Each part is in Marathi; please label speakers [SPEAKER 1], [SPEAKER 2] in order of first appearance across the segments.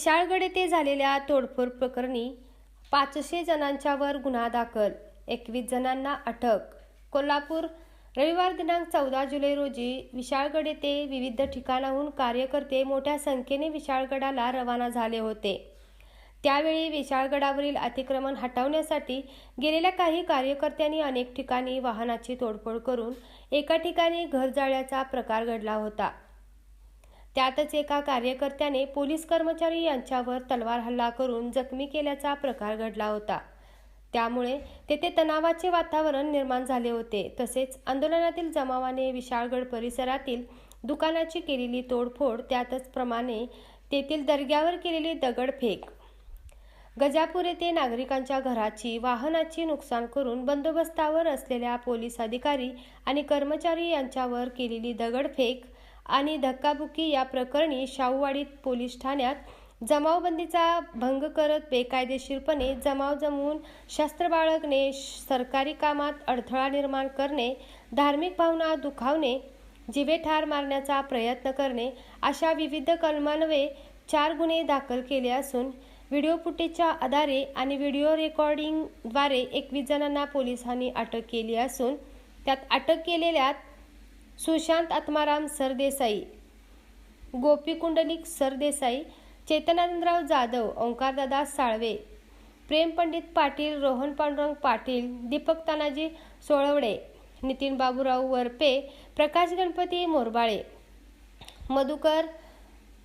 [SPEAKER 1] विशाळगड येथे झालेल्या तोडफोड प्रकरणी 500 जणांच्यावर गुन्हा दाखल, 21 जणांना अटक. कोल्हापूर. रविवार दिनांक 14 जुलै रोजी विशाळगड येथे विविध ठिकाणाहून कार्यकर्ते मोठ्या संख्येने विशाळगडाला रवाना झाले होते. त्यावेळी विशाळगडावरील अतिक्रमण हटवण्यासाठी गेलेल्या काही कार्यकर्त्यांनी अनेक ठिकाणी वाहनाची तोडफोड करून एका ठिकाणी घर जाळल्याचा प्रकार घडला होता. त्यातच एका कार्यकर्त्याने पोलीस कर्मचारी यांच्यावर तलवार हल्ला करून जखमी केल्याचा प्रकार घडला होता. त्यामुळे तेथे तणावाचे वातावरण निर्माण झाले होते. तसेच आंदोलनातील जमावाने विशाळगड परिसरातील दुकानाची केलेली तोडफोड, त्यातच प्रमाणे तेथील दर्ग्यावर केलेली दगडफेक, गजापूर येथे नागरिकांच्या घराची, वाहनाची नुकसान करून बंदोबस्तावर असलेल्या पोलीस अधिकारी आणि कर्मचारी यांच्यावर केलेली दगडफेक आणि धक्काबुक्की या प्रकरणी शाहूवाडी पोलीस ठाण्यात जमावबंदीचा भंग करत बेकायदेशीरपणे जमाव जमवून शस्त्र बाळगणे, सरकारी कामात अडथळा निर्माण करणे, धार्मिक भावना दुखावणे, जीवे ठार मारण्याचा प्रयत्न करणे अशा विविध कलमान्वये 4 गुन्हे दाखल केले असून व्हिडिओ फुटेजच्या आधारे आणि व्हिडिओ रेकॉर्डिंगद्वारे 21 जणांना पोलिसांनी अटक केली असून त्यात अटक केलेल्यात सुशांत आत्माराम सरदेसाई, गोपी कुंडलिक सरदेसाई, चेतनानंदराव जाधव, ओंकारदादा साळवे, प्रेम पंडित पाटील, रोहन पांडुरंग पाटील, दीपक तानाजी सोळवडे, नितीन बाबूराव वरपे, प्रकाश गणपती मोरबाळे, मधुकर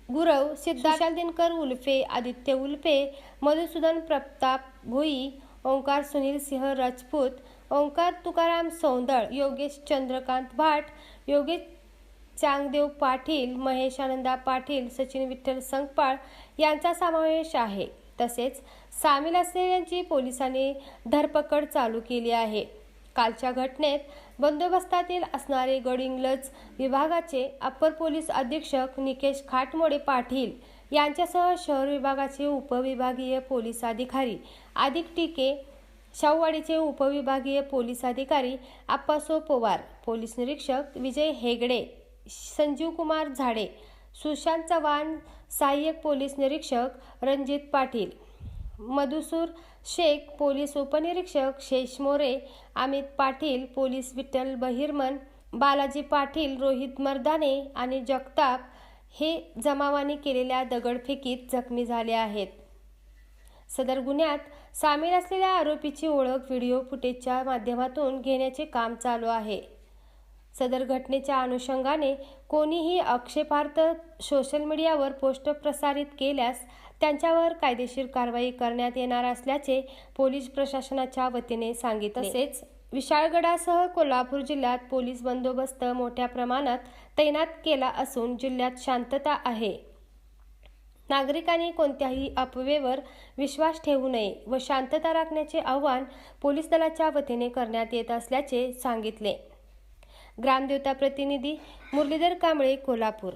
[SPEAKER 1] गुरव, सिद्धार्थ दिनकर उल्फे, आदित्य उल्फे, मधुसूदन प्रताप भोई, ओंकार सुनील सिंह राजपूत, ओंकार तुकाराम सौंदळ, योगेश चंद्रकांत भाट, योगेश चांगदेव पाटील, महेश आनंदा पाटील, सचिन विठ्ठल संकपाळ यांचा समावेश आहे. तसेच सामील असलेल्यांची पोलिसांनी धरपकड चालू केली आहे. कालच्या घटनेत बंदोबस्तातील असणारे गडहिंग्लज विभागाचे अप्पर पोलीस अधीक्षक निकेश खाटमोडे पाटील यांच्यासह शहर विभागाचे उपविभागीय पोलीस अधिकारी अधिक टीके, शाहूवाडीचे उपविभागीय पोलीस अधिकारी आप्पासो पवार, पोलीस निरीक्षक विजय हेगडे, संजीव कुमार झाडे, सुशांत चव्हाण, सहाय्यक पोलीस निरीक्षक रणजित पाटील, मधुसूर शेख, पोलीस उपनिरीक्षक शेष मोरे, अमित पाटील, पोलीस विठ्ठल बहिरमन, बालाजी पाटील, रोहित मर्दाने आणि जगताप हे जमावाने केलेल्या दगडफेकीत जखमी झाले आहेत. सदर गुन्ह्यात सामील असलेल्या आरोपीची ओळख व्हिडिओ फुटेजच्या माध्यमातून घेण्याचे काम चालू आहे. सदर घटनेच्या अनुषंगाने कोणीही आक्षेपार्थ सोशल मीडियावर पोस्ट प्रसारित केल्यास त्यांच्यावर कायदेशीर कारवाई करण्यात येणार असल्याचे पोलीस प्रशासनाच्या वतीने सांगितले. तसेच विशाळगडासह कोल्हापूर जिल्ह्यात पोलीस बंदोबस्त मोठ्या प्रमाणात तैनात केला असून जिल्ह्यात शांतता आहे. नागरिकांनी कोणत्याही अफवेवर विश्वास ठेवू नये व शांतता राखण्याचे आवाहन पोलीस दलाच्या वतीने करण्यात येत असल्याचे सांगितले. ग्रामदेवता प्रतिनिधी मुरलीधर कांबळे, कोल्हापूर.